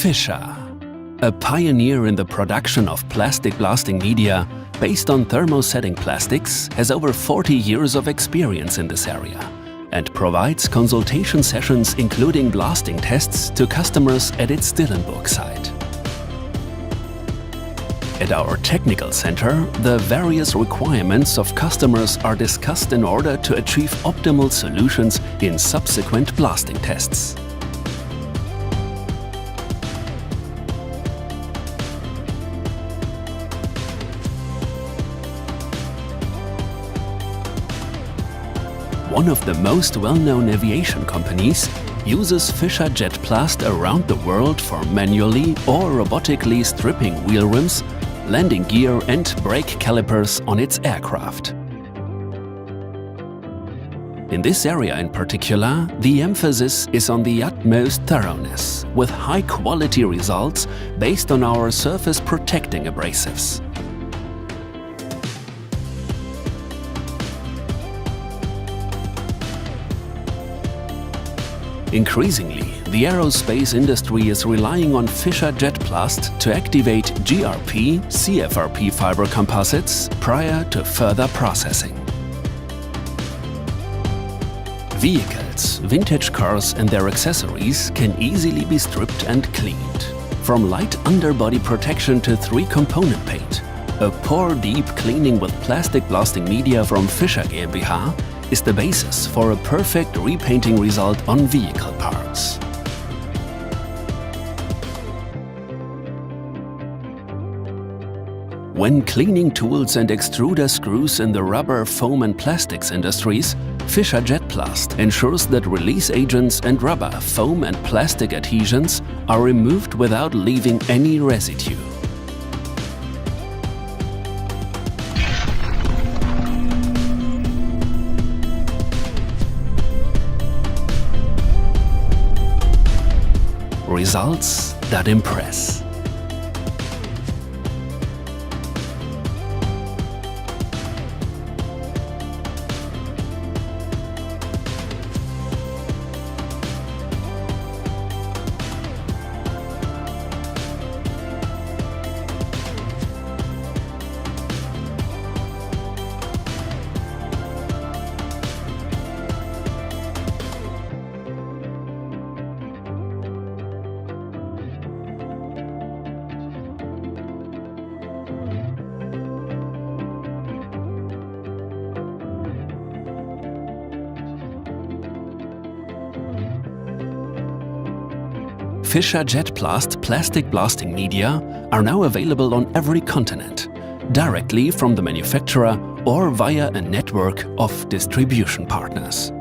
Fischer, a pioneer in the production of plastic blasting media based on thermosetting plastics, has over 40 years of experience in this area and provides consultation sessions including blasting tests to customers at its Dillenburg site. At our technical center, the various requirements of customers are discussed in order to achieve optimal solutions in subsequent blasting tests. One of the most well-known aviation companies uses Fischer JETplast around the world for manually or robotically stripping wheel rims, landing gear and brake calipers on its aircraft. In this area in particular, the emphasis is on the utmost thoroughness, with high-quality results based on our surface-protecting abrasives. Increasingly, the aerospace industry is relying on Fischer JETplast to activate GRP, CFRP fiber composites prior to further processing. Vehicles, vintage cars and their accessories can easily be stripped and cleaned. From light underbody protection to 3-component paint, a pore-deep cleaning with plastic blasting media from Fischer GmbH is the basis for a perfect repainting result on vehicle parts. When cleaning tools and extruder screws in the rubber, foam and plastics industries, Fischer JETplast ensures that release agents and rubber, foam and plastic adhesions are removed without leaving any residue. Results that impress. Fischer JETplast Plastic Blasting Media are now available on every continent, directly from the manufacturer or via a network of distribution partners.